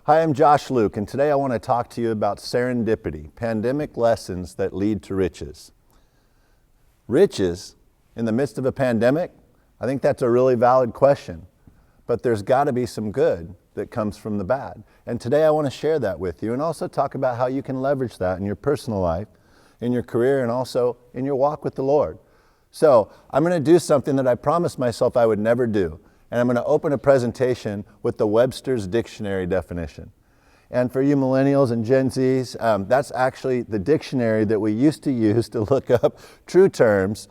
Hi, I'm Josh Luke, and today I want to talk to you about serendipity, pandemic lessons that lead to riches. Riches in the midst of a pandemic? I think that's a really valid question, but there's got to be some good that comes from the bad. And today I want to share that with you and also talk about how you can leverage that in your personal life, in your career, and also in your walk with the Lord. So I'm going to do something that I promised myself I would never do. And I'm going to open a presentation with the Webster's Dictionary definition. And for you millennials and Gen Zs, that's actually the dictionary that we used to use to look up true terms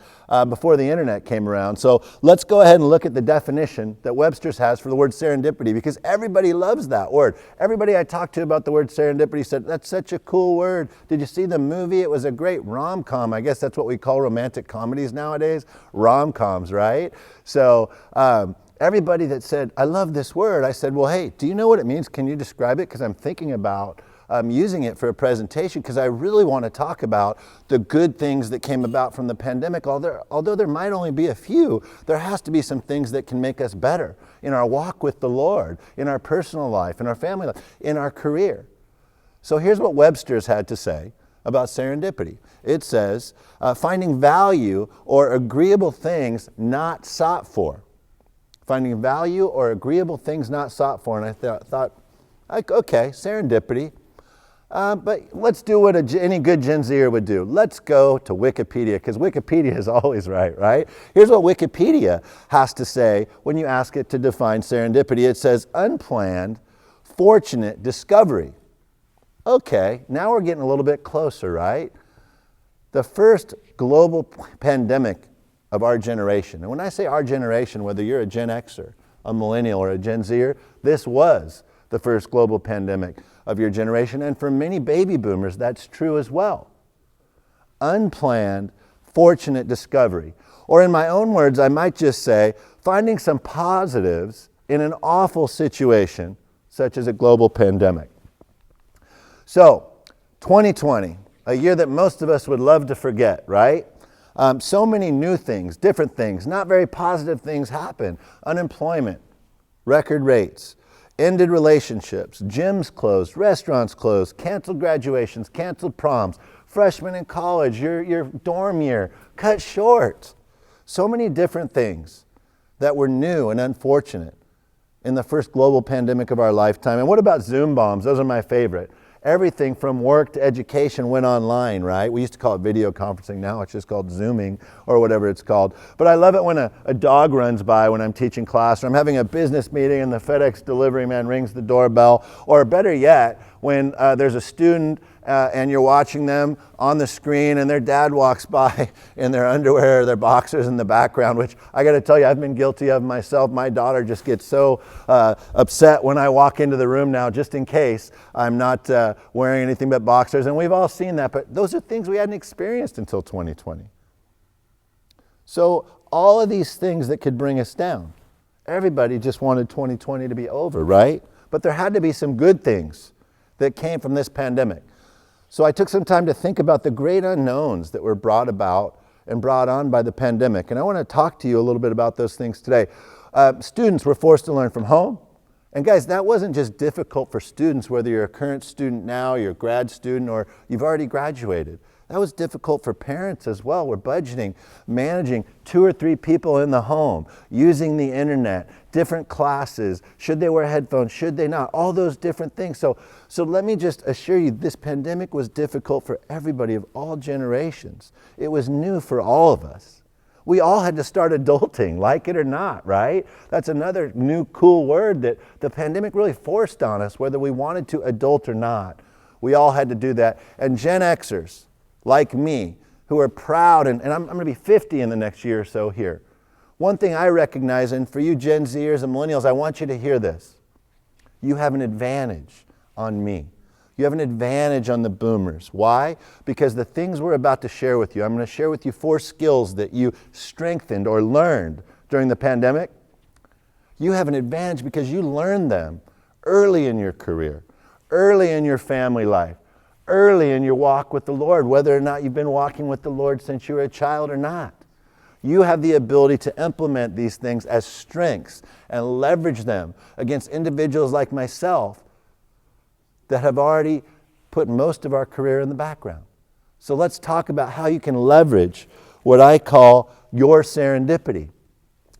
before the internet came around. So let's go ahead and look at the definition that Webster's has for the word serendipity, because everybody loves that word. Everybody I talked to about the word serendipity said, that's such a cool word. Did you see the movie? It was a great rom-com. I guess that's what we call romantic comedies nowadays, rom-coms, right? So everybody that said, I love this word, I said, well, hey, do you know what it means? Can you describe it? Because I'm thinking about using it for a presentation, because I really want to talk about the good things that came about from the pandemic. Although there might only be a few, there has to be some things that can make us better in our walk with the Lord, in our personal life, in our family life, in our career. So here's what Webster's had to say about serendipity. It says, finding value or agreeable things not sought for. Finding value or agreeable things not sought for. And I thought, okay, serendipity. But let's do what any good Gen Zer would do. Let's go to Wikipedia, because Wikipedia is always right? Here's what Wikipedia has to say when you ask it to define serendipity. It says, unplanned, fortunate discovery. Okay, now we're getting a little bit closer, right? The first global pandemic of our generation. And when I say our generation, whether you're a Gen Xer, a millennial, or a Gen Zer, this was the first global pandemic of your generation. And for many baby boomers, that's true as well. Unplanned, fortunate discovery. Or in my own words, I might just say, finding some positives in an awful situation, such as a global pandemic. So, 2020, a year that most of us would love to forget, right? So many new things, different things, not very positive things happen. Unemployment, record rates, ended relationships, gyms closed, restaurants closed, canceled graduations, canceled proms, freshmen in college, your dorm year cut short. So many different things that were new and unfortunate in the first global pandemic of our lifetime. And what about Zoom bombs? Those are my favorite. Everything from work to education went online, right? We used to call it video conferencing. Now it's just called Zooming or whatever it's called. But I love it when a dog runs by when I'm teaching class, or I'm having a business meeting and the FedEx delivery man rings the doorbell. Or better yet, when there's a student and you're watching them on the screen and their dad walks by in their underwear or their boxers in the background, which I got to tell you, I've been guilty of myself. My daughter just gets so upset when I walk into the room now, just in case I'm not wearing anything but boxers. And we've all seen that, but those are things we hadn't experienced until 2020. So all of these things that could bring us down, everybody just wanted 2020 to be over, right? But there had to be some good things that came from this pandemic. So I took some time to think about the great unknowns that were brought about and brought on by the pandemic. And I want to talk to you a little bit about those things today. Students were forced to learn from home. And guys, that wasn't just difficult for students, whether you're a current student now, you're a grad student, or you've already graduated. That was difficult for parents as well. We're budgeting, managing 2 or 3 people in the home, using the internet, different classes. Should they wear headphones? Should they not? All those different things. So let me just assure you, this pandemic was difficult for everybody of all generations. It was new for all of us. We all had to start adulting, like it or not, right? That's another new cool word that the pandemic really forced on us, whether we wanted to adult or not. We all had to do that. And Gen Xers, like me, who are proud, and I'm going to be 50 in the next year or so here. One thing I recognize, and for you Gen Zers and millennials, I want you to hear this. You have an advantage on me. You have an advantage on the boomers. Why? Because the things we're about to share with you, I'm going to share with you 4 skills that you strengthened or learned during the pandemic. You have an advantage because you learned them early in your career, early in your family life, early in your walk with the Lord, whether or not you've been walking with the Lord since you were a child or not. You have the ability to implement these things as strengths and leverage them against individuals like myself that have already put most of our career in the background. So let's talk about how you can leverage what I call your serendipity.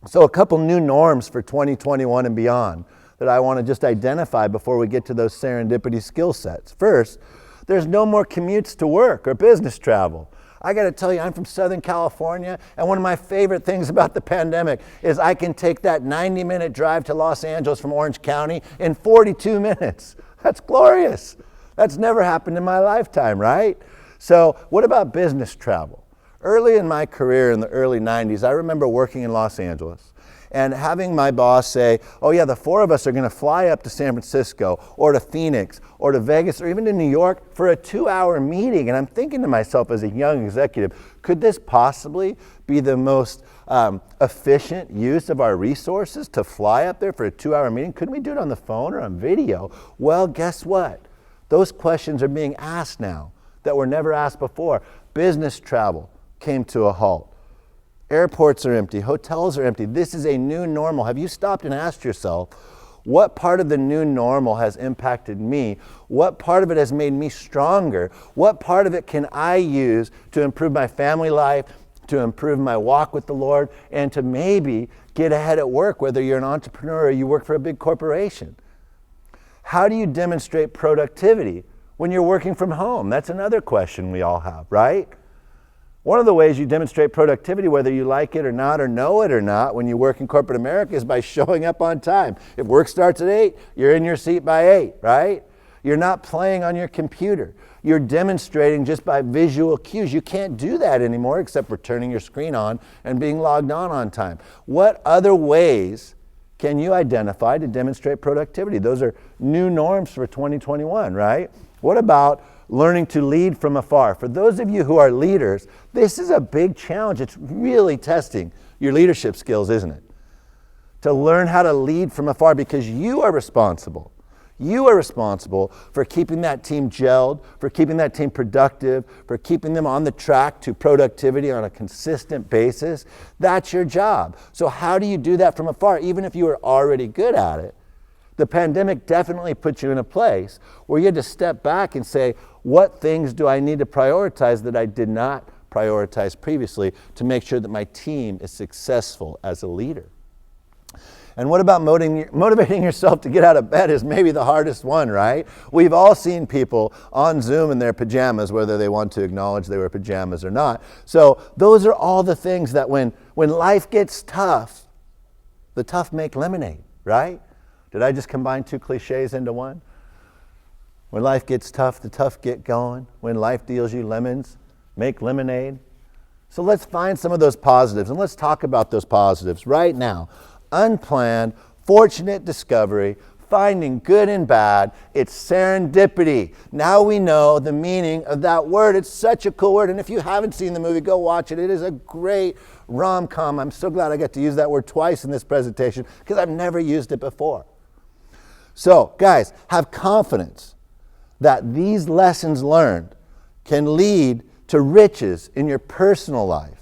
So a couple new norms for 2021 and beyond that I want to just identify before we get to those serendipity skill sets. First, there's no more commutes to work or business travel. I got to tell you, I'm from Southern California, and one of my favorite things about the pandemic is I can take that 90-minute drive to Los Angeles from Orange County in 42 minutes. That's glorious. That's never happened in my lifetime, right? So what about business travel? Early in my career in the early 90s, I remember working in Los Angeles and having my boss say, oh yeah, the four of us are going to fly up to San Francisco or to Phoenix or to Vegas or even to New York for a 2-hour meeting. And I'm thinking to myself as a young executive, could this possibly be the most efficient use of our resources to fly up there for a 2-hour meeting? Couldn't we do it on the phone or on video? Well, guess what? Those questions are being asked now that were never asked before. Business travel came to a halt. Airports are empty, hotels are empty. This is a new normal. Have you stopped and asked yourself, what part of the new normal has impacted me? What part of it has made me stronger? What part of it can I use to improve my family life, to improve my walk with the Lord, and to maybe get ahead at work, whether you're an entrepreneur or you work for a big corporation? How do you demonstrate productivity when you're working from home? That's another question we all have, right? One of the ways you demonstrate productivity, whether you like it or not or know it or not, when you work in corporate America is by showing up on time. If work starts at 8, you're in your seat by 8, right? You're not playing on your computer. You're demonstrating just by visual cues. You can't do that anymore except for turning your screen on and being logged on time. What other ways can you identify to demonstrate productivity? Those are new norms for 2021, right? What about learning to lead from afar? For those of you who are leaders, this is a big challenge. It's really testing your leadership skills, isn't it? To learn how to lead from afar, because you are responsible. You are responsible for keeping that team gelled, for keeping that team productive, for keeping them on the track to productivity on a consistent basis. That's your job. So how do you do that from afar, even if you are already good at it? The pandemic definitely put you in a place where you had to step back and say, what things do I need to prioritize that I did not prioritize previously to make sure that my team is successful as a leader? And what about motivating yourself to get out of bed is maybe the hardest one, right? We've all seen people on Zoom in their pajamas, whether they want to acknowledge they were pajamas or not. So those are all the things that when life gets tough, the tough make lemonade, right? Did I just combine two cliches into one? When life gets tough, the tough get going. When life deals you lemons, make lemonade. So let's find some of those positives, and let's talk about those positives right now. Unplanned, fortunate discovery, finding good and bad. It's serendipity. Now we know the meaning of that word. It's such a cool word, and if you haven't seen the movie, go watch it. It is a great rom-com. I'm so glad I got to use that word twice in this presentation because I've never used it before. So, guys, have confidence that these lessons learned can lead to riches in your personal life,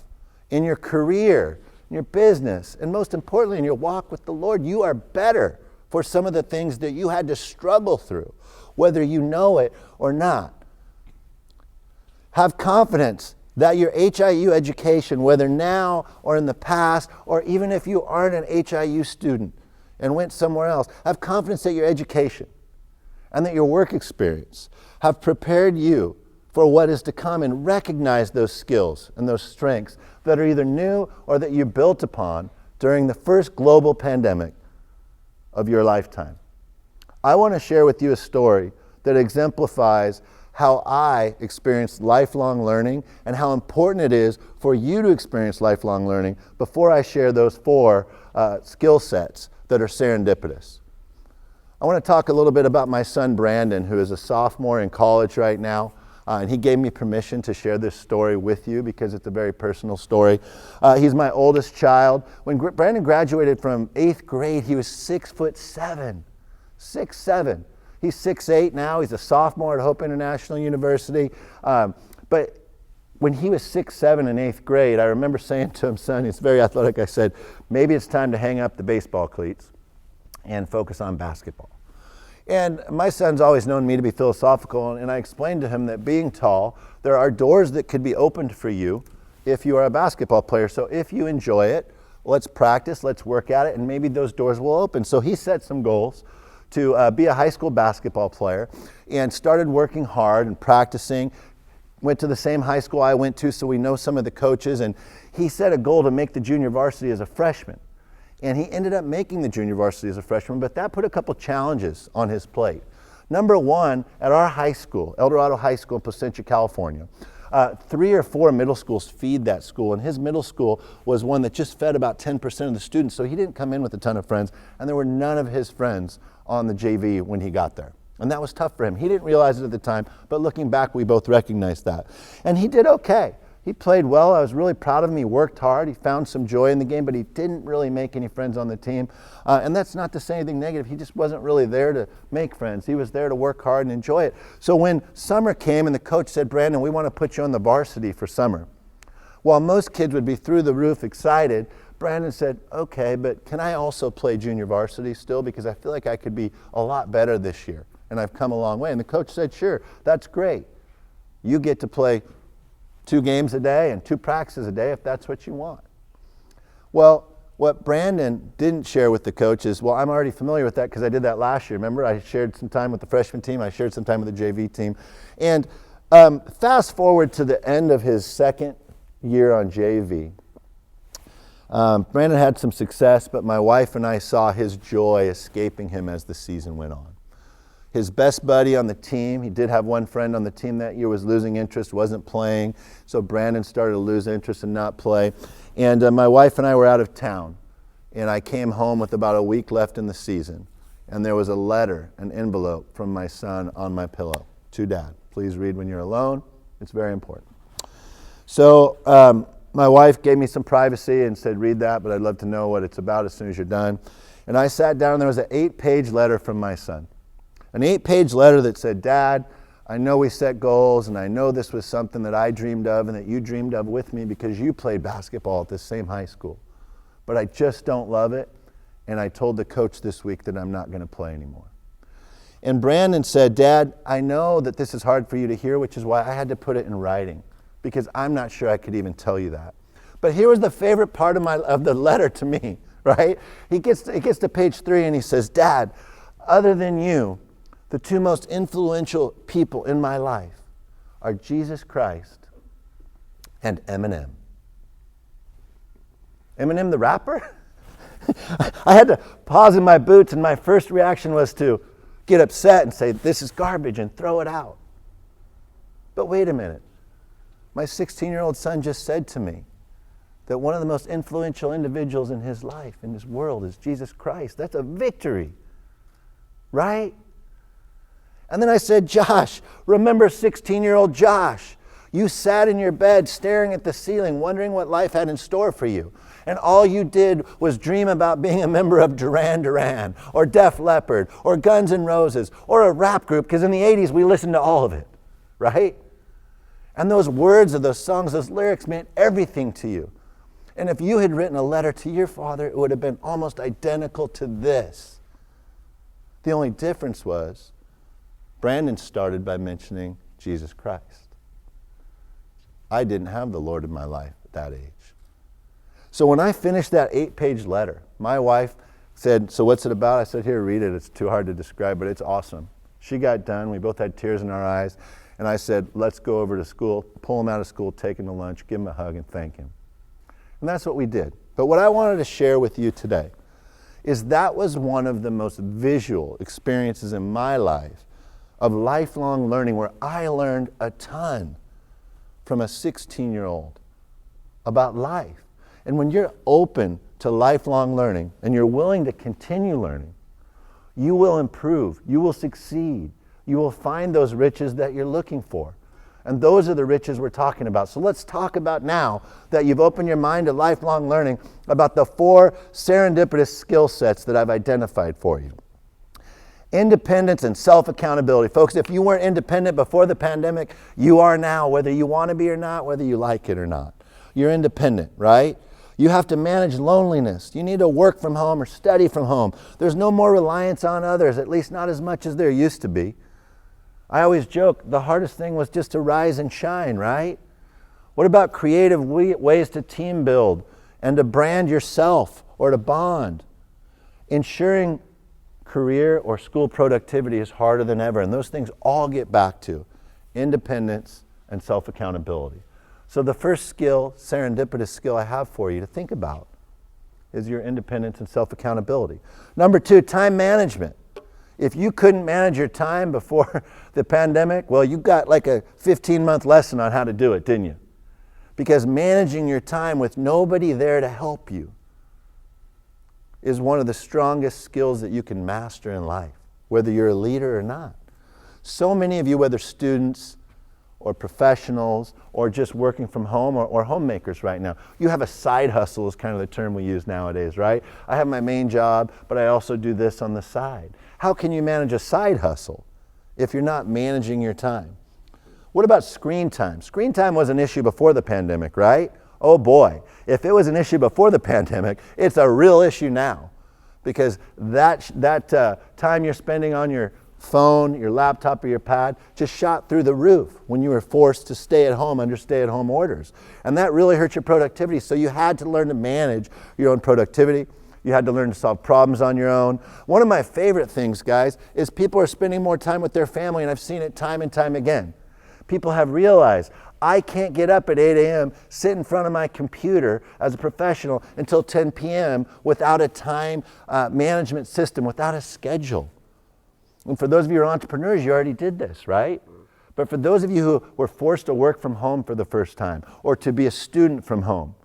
in your career, in your business, and most importantly, in your walk with the Lord. You are better for some of the things that you had to struggle through, whether you know it or not. Have confidence that your HIU education, whether now or in the past, or even if you aren't an HIU student and went somewhere else, have confidence that your education and that your work experience have prepared you for what is to come, and recognize those skills and those strengths that are either new or that you built upon during the first global pandemic of your lifetime. I want to share with you a story that exemplifies how I experienced lifelong learning and how important it is for you to experience lifelong learning before I share those 4 skill sets that are serendipitous. I want to talk a little bit about my son Brandon, who is a sophomore in college right now. And he gave me permission to share this story with you because it's a very personal story. He's my oldest child. When Brandon graduated from 8th grade, he was 6'7". 6'7". He's 6'8" now. He's a sophomore at Hope International University. But when he was 6'7" in 8th grade, I remember saying to him, son, he's very athletic, I said, maybe it's time to hang up the baseball cleats and focus on basketball. And my son's always known me to be philosophical, and I explained to him that being tall, there are doors that could be opened for you if you are a basketball player. So if you enjoy it, let's practice, let's work at it, and maybe those doors will open. So he set some goals to be a high school basketball player and started working hard and practicing. Went to the same high school I went to, so we know some of the coaches, and he set a goal to make the junior varsity as a freshman. And he ended up making the junior varsity as a freshman, but that put a couple challenges on his plate. Number one, at our high school, El Dorado High School in Placentia, California, 3 or 4 middle schools feed that school, and his middle school was one that just fed about 10% of the students, so he didn't come in with a ton of friends, and there were none of his friends on the JV when he got there. And that was tough for him. He didn't realize it at the time, but looking back, we both recognized that. And he did okay. He played well. I was really proud of him. He worked hard. He found some joy in the game, but he didn't really make any friends on the team. And that's not to say anything negative. He just wasn't really there to make friends. He was there to work hard and enjoy it. So when summer came and the coach said, Brandon, we want to put you on the varsity for summer. While most kids would be through the roof excited, Brandon said, okay, but can I also play junior varsity still? Because I feel like I could be a lot better this year. And I've come a long way. And the coach said, sure, that's great. You get to play 2 games a day and 2 practices a day if that's what you want. Well, what Brandon didn't share with the coach is, well, I'm already familiar with that because I did that last year. Remember, I shared some time with the freshman team. I shared some time with the JV team. And fast forward to the end of his second year on JV. Brandon had some success, but my wife and I saw his joy escaping him as the season went on. His best buddy on the team, he did have one friend on the team that year, was losing interest, wasn't playing. So Brandon started to lose interest and not play. And my wife and I were out of town. And I came home with about a week left in the season. And there was a letter, an envelope from my son on my pillow to Dad. Please read when you're alone. It's very important. So my wife gave me some privacy and said, read that, but I'd love to know what it's about as soon as you're done. And I sat down, and there was an 8-page letter from my son. An 8-page letter that said, Dad, I know we set goals, and I know this was something that I dreamed of and that you dreamed of with me because you played basketball at this same high school. But I just don't love it, and I told the coach this week that I'm not going to play anymore. And Brandon said, Dad, I know that this is hard for you to hear, which is why I had to put it in writing, because I'm not sure I could even tell you that. But here was the favorite part of the letter to me, right? It gets to page 3, and he says, Dad, other than you, the 2 most influential people in my life are Jesus Christ and Eminem. Eminem the rapper? I had to pause in my boots, and my first reaction was to get upset and say, this is garbage, and throw it out. But wait a minute. My 16-year-old son just said to me that one of the most influential individuals in his life, in his world, is Jesus Christ. That's a victory, right? And then I said, Josh, remember 16-year-old Josh? You sat in your bed staring at the ceiling, wondering what life had in store for you. And all you did was dream about being a member of Duran Duran, or Def Leppard, or Guns N' Roses, or a rap group, because in the 80s we listened to all of it, right? And those words of those songs, those lyrics meant everything to you. And if you had written a letter to your father, it would have been almost identical to this. The only difference was Brandon started by mentioning Jesus Christ. I didn't have the Lord in my life at that age. So when I finished that 8-page letter, my wife said, so what's it about? I said, here, read it. It's too hard to describe, but it's awesome. She got done. We both had tears in our eyes. And I said, let's go over to school, pull him out of school, take him to lunch, give him a hug, and thank him. And that's what we did. But what I wanted to share with you today is that was one of the most visual experiences in my life of lifelong learning, where I learned a ton from a 16-year-old about life. And when you're open to lifelong learning and you're willing to continue learning, you will improve, you will succeed, you will find those riches that you're looking for. And those are the riches we're talking about. So let's talk about, now that you've opened your mind to lifelong learning, about the 4 serendipitous skill sets that I've identified for you. Independence and self-accountability. Folks, if you weren't independent before the pandemic, you are now, whether you want to be or not, whether you like it or not. You're independent, right? You have to manage loneliness. You need to work from home or study from home. There's no more reliance on others, at least not as much as there used to be. I always joke, the hardest thing was just to rise and shine, right? What about creative ways to team build and to brand yourself or to bond? Ensuring career or school productivity is harder than ever, and those things all get back to independence and self-accountability. So the first skill, serendipitous skill I have for you to think about is your independence and self-accountability. Number 2, time management. If you couldn't manage your time before the pandemic, well, you got like a 15-month lesson on how to do it, didn't you? Because managing your time with nobody there to help you is one of the strongest skills that you can master in life, whether you're a leader or not. So many of you, whether students or professionals or just working from home or homemakers right now, you have a side hustle is kind of the term we use nowadays, right? I have my main job, but I also do this on the side. How can you manage a side hustle if you're not managing your time? What about screen time? Screen time was an issue before the pandemic, right? Oh boy, if it was an issue before the pandemic, it's a real issue now, because that time you're spending on your phone, your laptop, or your pad just shot through the roof when you were forced to stay at home under stay-at-home orders. And that really hurt your productivity, so you had to learn to manage your own productivity. You had to learn to solve problems on your own. One of my favorite things, guys, is people are spending more time with their family, and I've seen it time and time again. People have realized, I can't get up at 8 a.m., sit in front of my computer as a professional until 10 p.m. without a time management system, without a schedule. And for those of you who are entrepreneurs, you already did this, right? But for those of you who were forced to work from home for the first time or to be a student from home,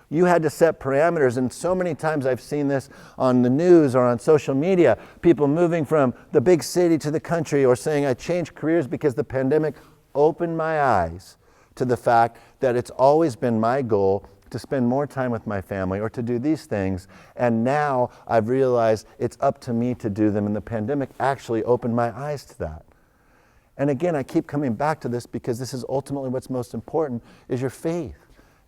you had to set parameters, and so many times I've seen this on the news or on social media, people moving from the big city to the country or saying, I changed careers because the pandemic opened my eyes to the fact that it's always been my goal to spend more time with my family or to do these things, and now I've realized it's up to me to do them, and the pandemic actually opened my eyes to that. And again, I keep coming back to this because this is ultimately what's most important, is your faith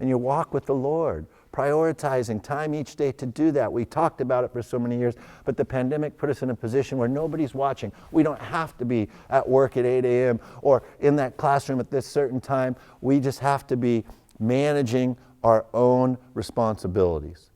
and your walk with the Lord, prioritizing time each day to do that. We talked about it for so many years, but the pandemic put us in a position where nobody's watching. We don't have to be at work at 8 a.m. or in that classroom at this certain time. We just have to be managing our own responsibilities.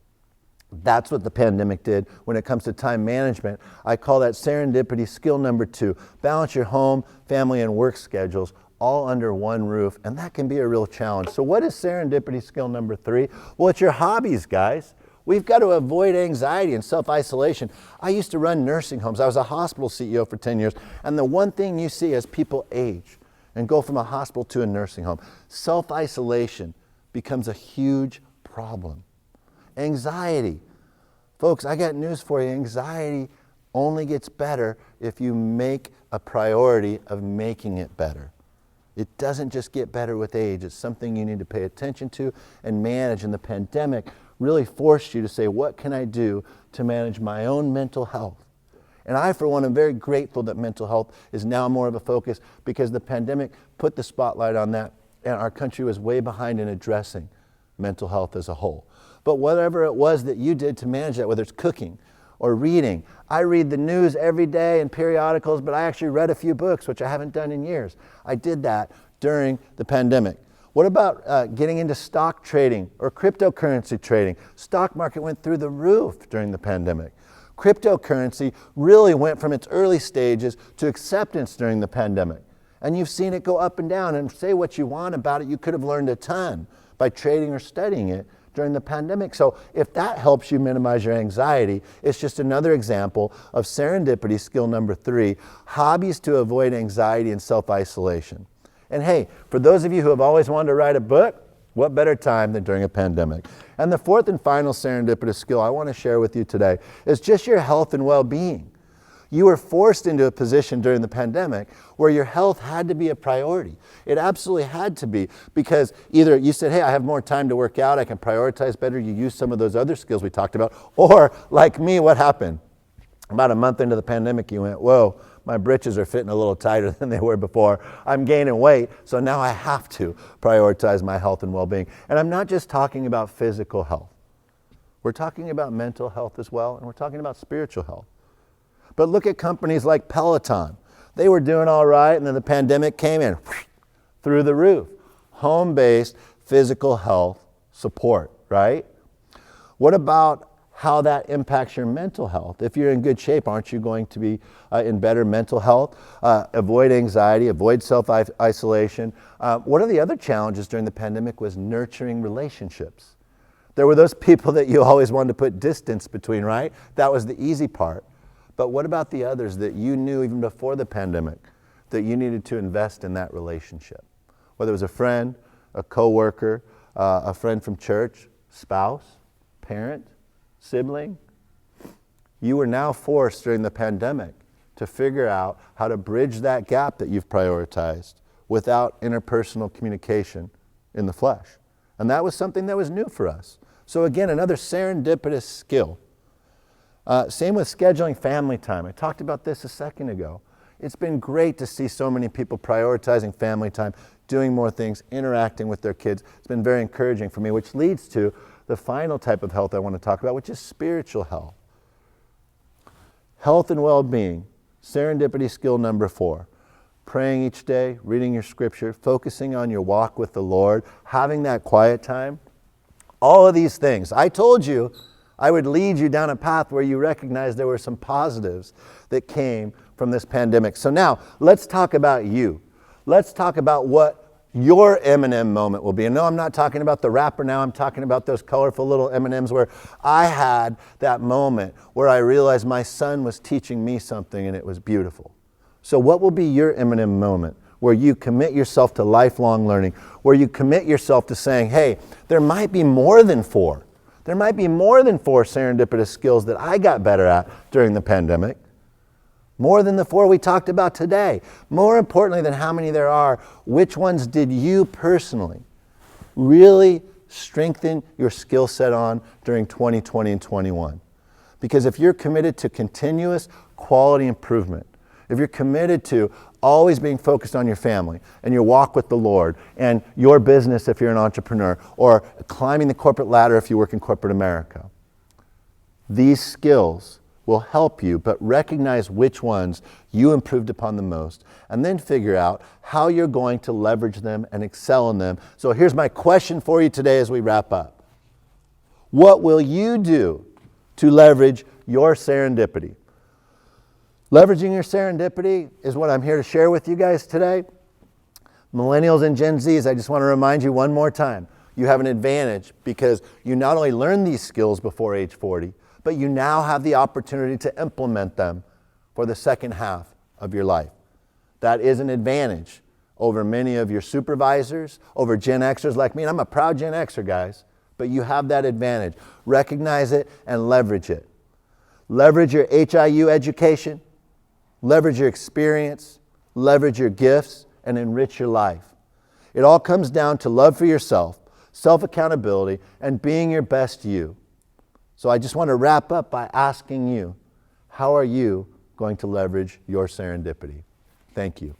That's what the pandemic did when it comes to time management. I call that serendipity skill number 2. Balance your home, family, and work schedules all under one roof, and that can be a real challenge. So what is serendipity skill number 3? Well, it's your hobbies, guys. We've got to avoid anxiety and self-isolation. I used to run nursing homes. I was a hospital CEO for 10 years, and the one thing you see as people age and go from a hospital to a nursing home, self-isolation becomes a huge problem. Anxiety. Folks, I got news for you. Anxiety only gets better if you make a priority of making it better. It doesn't just get better with age. It's something you need to pay attention to and manage. And the pandemic really forced you to say, what can I do to manage my own mental health? And I, for one, am very grateful that mental health is now more of a focus, because the pandemic put the spotlight on that, and our country was way behind in addressing mental health as a whole. But whatever it was that you did to manage that, whether it's cooking or reading. I read the news every day and periodicals, but I actually read a few books, which I haven't done in years. I did that during the pandemic. What about getting into stock trading or cryptocurrency trading? Stock market went through the roof during the pandemic. Cryptocurrency really went from its early stages to acceptance during the pandemic. And you've seen it go up and down, and say what you want about it, you could have learned a ton by trading or studying it during the pandemic. So if that helps you minimize your anxiety, it's just another example of serendipity skill number 3, hobbies to avoid anxiety and self-isolation. And hey, for those of you who have always wanted to write a book, what better time than during a pandemic? And the 4th and final serendipitous skill I want to share with you today is just your health and well-being. You were forced into a position during the pandemic where your health had to be a priority. It absolutely had to be, because either you said, hey, I have more time to work out, I can prioritize better, you use some of those other skills we talked about, or like me, what happened? About a month into the pandemic, you went, whoa, my britches are fitting a little tighter than they were before. I'm gaining weight, so now I have to prioritize my health and well-being. And I'm not just talking about physical health. We're talking about mental health as well, and we're talking about spiritual health. But look at companies like Peloton. They were doing all right, and then the pandemic came in through the roof. Home-based physical health support, right? What about how that impacts your mental health? If you're in good shape, aren't you going to be in better mental health? Avoid anxiety, avoid self-isolation. One of the other challenges during the pandemic was nurturing relationships. There were those people that you always wanted to put distance between, right? That was the easy part. But what about the others that you knew even before the pandemic that you needed to invest in that relationship? Whether it was a friend, a coworker, a friend from church, spouse, parent, sibling. You were now forced during the pandemic to figure out how to bridge that gap that you've prioritized without interpersonal communication in the flesh. And that was something that was new for us. So again, another serendipitous skill. Same with scheduling family time. I talked about this a second ago. It's been great to see so many people prioritizing family time, doing more things, interacting with their kids. It's been very encouraging for me, which leads to the final type of health I want to talk about, which is spiritual health. Health and well-being. Serendipity skill number 4. Praying each day, reading your scripture, focusing on your walk with the Lord, having that quiet time. All of these things. I told you I would lead you down a path where you recognize there were some positives that came from this pandemic. So now, let's talk about you. Let's talk about what your M&M moment will be. And no, I'm not talking about the rapper now. I'm talking about those colorful little M&Ms where I had that moment where I realized my son was teaching me something and it was beautiful. So what will be your M&M moment where you commit yourself to lifelong learning, where you commit yourself to saying, hey, there might be more than 4. There might be more than 4 serendipitous skills that I got better at during the pandemic. More than the 4 we talked about today. More importantly than how many there are, which ones did you personally really strengthen your skill set on during 2020 and 21? Because if you're committed to continuous quality improvement, if you're committed to always being focused on your family and your walk with the Lord and your business if you're an entrepreneur, or climbing the corporate ladder if you work in corporate America, these skills will help you, but recognize which ones you improved upon the most, and then figure out how you're going to leverage them and excel in them. So here's my question for you today as we wrap up. What will you do to leverage your serendipity? Leveraging your serendipity is what I'm here to share with you guys today. Millennials and Gen Zs, I just want to remind you one more time, you have an advantage because you not only learned these skills before age 40, but you now have the opportunity to implement them for the second half of your life. That is an advantage over many of your supervisors, over Gen Xers like me. And I'm a proud Gen Xer, guys, but you have that advantage. Recognize it and leverage it. Leverage your HIU education, leverage your experience, leverage your gifts, and enrich your life. It all comes down to love for yourself, self-accountability, and being your best you. So I just want to wrap up by asking you, how are you going to leverage your serendipity? Thank you.